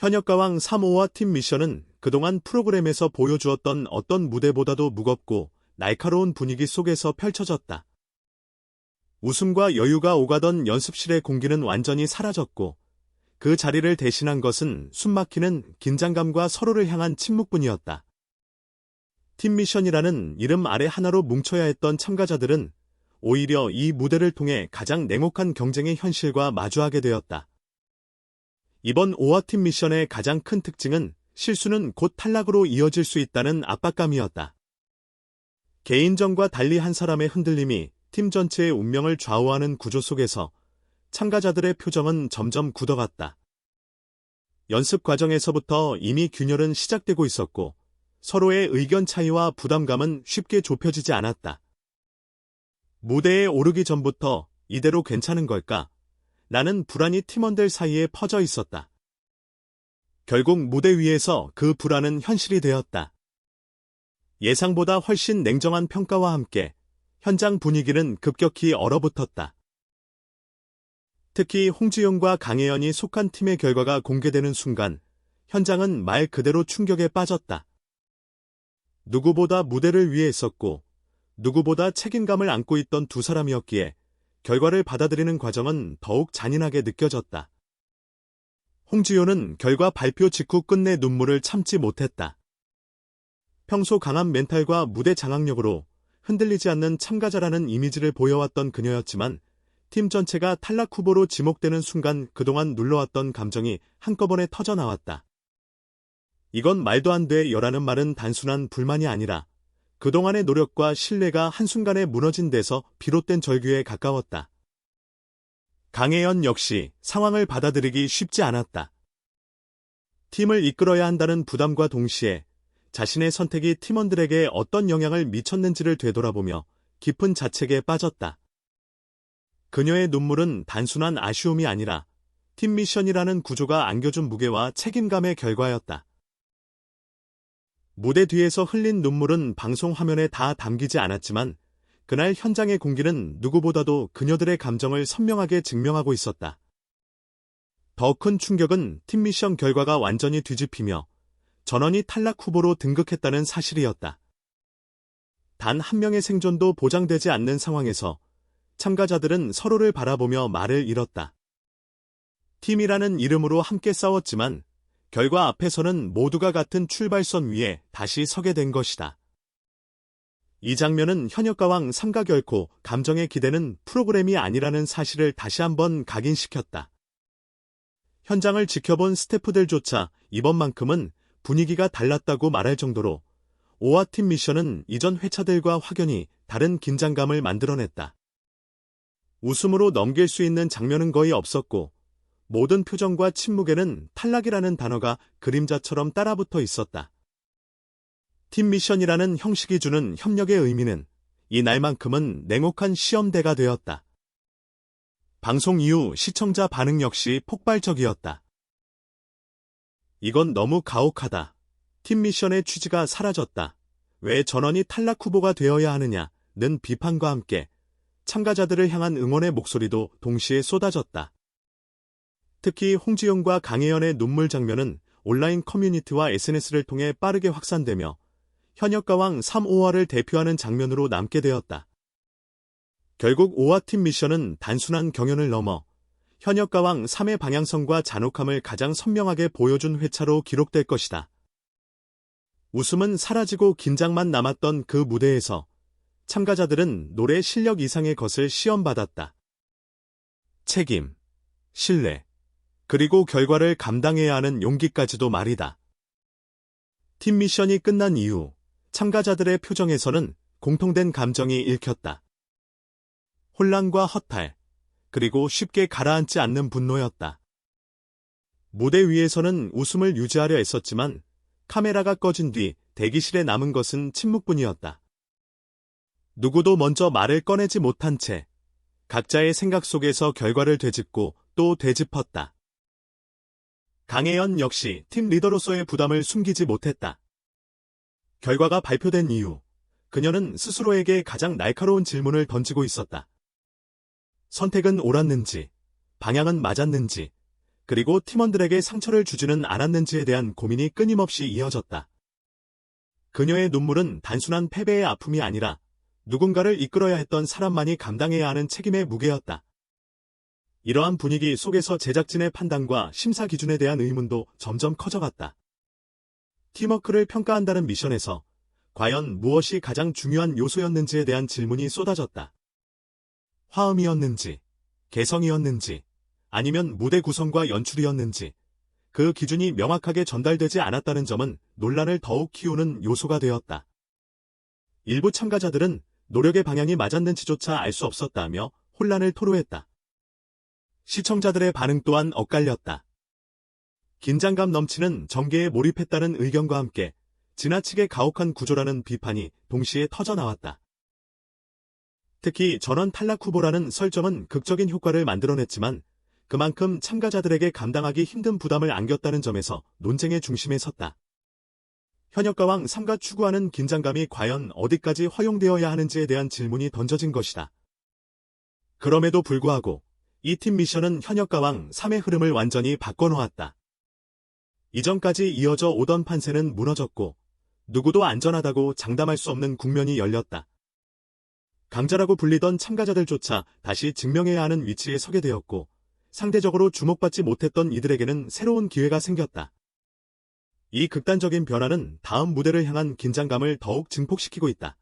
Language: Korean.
현역가왕 3호와 팀 미션은 그동안 프로그램에서 보여주었던 어떤 무대보다도 무겁고 날카로운 분위기 속에서 펼쳐졌다. 웃음과 여유가 오가던 연습실의 공기는 완전히 사라졌고 그 자리를 대신한 것은 숨막히는 긴장감과 서로를 향한 침묵뿐이었다. 팀 미션이라는 이름 아래 하나로 뭉쳐야 했던 참가자들은 오히려 이 무대를 통해 가장 냉혹한 경쟁의 현실과 마주하게 되었다. 이번 5화 팀 미션의 가장 큰 특징은 실수는 곧 탈락으로 이어질 수 있다는 압박감이었다. 개인전과 달리 한 사람의 흔들림이 팀 전체의 운명을 좌우하는 구조 속에서 참가자들의 표정은 점점 굳어갔다. 연습 과정에서부터 이미 균열은 시작되고 있었고 서로의 의견 차이와 부담감은 쉽게 좁혀지지 않았다. 무대에 오르기 전부터 이대로 괜찮은 걸까? 라는 불안이 팀원들 사이에 퍼져 있었다. 결국 무대 위에서 그 불안은 현실이 되었다. 예상보다 훨씬 냉정한 평가와 함께 현장 분위기는 급격히 얼어붙었다. 특히 홍지용과 강혜연이 속한 팀의 결과가 공개되는 순간 현장은 말 그대로 충격에 빠졌다. 누구보다 무대를 위해 했었고 누구보다 책임감을 안고 있던 두 사람이었기에 결과를 받아들이는 과정은 더욱 잔인하게 느껴졌다. 홍지효는 결과 발표 직후 끝내 눈물을 참지 못했다. 평소 강한 멘탈과 무대 장악력으로 흔들리지 않는 참가자라는 이미지를 보여왔던 그녀였지만 팀 전체가 탈락 후보로 지목되는 순간 그동안 눌러왔던 감정이 한꺼번에 터져나왔다. 이건 말도 안 돼요라는 말은 단순한 불만이 아니라 그동안의 노력과 신뢰가 한순간에 무너진 데서 비롯된 절규에 가까웠다. 강혜연 역시 상황을 받아들이기 쉽지 않았다. 팀을 이끌어야 한다는 부담과 동시에 자신의 선택이 팀원들에게 어떤 영향을 미쳤는지를 되돌아보며 깊은 자책에 빠졌다. 그녀의 눈물은 단순한 아쉬움이 아니라 팀 미션이라는 구조가 안겨준 무게와 책임감의 결과였다. 무대 뒤에서 흘린 눈물은 방송 화면에 다 담기지 않았지만 그날 현장의 공기는 누구보다도 그녀들의 감정을 선명하게 증명하고 있었다. 더 큰 충격은 팀 미션 결과가 완전히 뒤집히며 전원이 탈락 후보로 등극했다는 사실이었다. 단 한 명의 생존도 보장되지 않는 상황에서 참가자들은 서로를 바라보며 말을 잃었다. 팀이라는 이름으로 함께 싸웠지만 결과 앞에서는 모두가 같은 출발선 위에 다시 서게 된 것이다. 이 장면은 현역가왕 3가 결코 감정에 기대는 프로그램이 아니라는 사실을 다시 한번 각인시켰다. 현장을 지켜본 스태프들조차 이번만큼은 분위기가 달랐다고 말할 정도로 5화 팀 미션은 이전 회차들과 확연히 다른 긴장감을 만들어냈다. 웃음으로 넘길 수 있는 장면은 거의 없었고 모든 표정과 침묵에는 탈락이라는 단어가 그림자처럼 따라붙어 있었다. 팀 미션이라는 형식이 주는 협력의 의미는 이 날만큼은 냉혹한 시험대가 되었다. 방송 이후 시청자 반응 역시 폭발적이었다. 이건 너무 가혹하다. 팀 미션의 취지가 사라졌다. 왜 전원이 탈락 후보가 되어야 하느냐는 비판과 함께 참가자들을 향한 응원의 목소리도 동시에 쏟아졌다. 특히 홍지용과 강혜연의 눈물 장면은 온라인 커뮤니티와 SNS를 통해 빠르게 확산되며 현역가왕 3, 5화를 대표하는 장면으로 남게 되었다. 결국 5화 팀 미션은 단순한 경연을 넘어 현역가왕 3의 방향성과 잔혹함을 가장 선명하게 보여준 회차로 기록될 것이다. 웃음은 사라지고 긴장만 남았던 그 무대에서 참가자들은 노래 실력 이상의 것을 시험받았다. 책임, 신뢰, 그리고 결과를 감당해야 하는 용기까지도 말이다. 팀 미션이 끝난 이후 참가자들의 표정에서는 공통된 감정이 읽혔다. 혼란과 허탈, 그리고 쉽게 가라앉지 않는 분노였다. 무대 위에서는 웃음을 유지하려 애썼지만 카메라가 꺼진 뒤 대기실에 남은 것은 침묵뿐이었다. 누구도 먼저 말을 꺼내지 못한 채 각자의 생각 속에서 결과를 되짚고 또 되짚었다. 강혜연 역시 팀 리더로서의 부담을 숨기지 못했다. 결과가 발표된 이후 그녀는 스스로에게 가장 날카로운 질문을 던지고 있었다. 선택은 옳았는지, 방향은 맞았는지, 그리고 팀원들에게 상처를 주지는 않았는지에 대한 고민이 끊임없이 이어졌다. 그녀의 눈물은 단순한 패배의 아픔이 아니라 누군가를 이끌어야 했던 사람만이 감당해야 하는 책임의 무게였다. 이러한 분위기 속에서 제작진의 판단과 심사 기준에 대한 의문도 점점 커져갔다. 팀워크를 평가한다는 미션에서 과연 무엇이 가장 중요한 요소였는지에 대한 질문이 쏟아졌다. 화음이었는지, 개성이었는지, 아니면 무대 구성과 연출이었는지, 그 기준이 명확하게 전달되지 않았다는 점은 논란을 더욱 키우는 요소가 되었다. 일부 참가자들은 노력의 방향이 맞았는지조차 알 수 없었다며 혼란을 토로했다. 시청자들의 반응 또한 엇갈렸다. 긴장감 넘치는 전개에 몰입했다는 의견과 함께 지나치게 가혹한 구조라는 비판이 동시에 터져나왔다. 특히 전원 탈락 후보라는 설정은 극적인 효과를 만들어냈지만 그만큼 참가자들에게 감당하기 힘든 부담을 안겼다는 점에서 논쟁의 중심에 섰다. 현역가왕 3가 추구하는 긴장감이 과연 어디까지 허용되어야 하는지에 대한 질문이 던져진 것이다. 그럼에도 불구하고 이 팀 미션은 현역가왕 3의 흐름을 완전히 바꿔놓았다. 이전까지 이어져 오던 판세는 무너졌고 누구도 안전하다고 장담할 수 없는 국면이 열렸다. 강자라고 불리던 참가자들조차 다시 증명해야 하는 위치에 서게 되었고 상대적으로 주목받지 못했던 이들에게는 새로운 기회가 생겼다. 이 극단적인 변화는 다음 무대를 향한 긴장감을 더욱 증폭시키고 있다.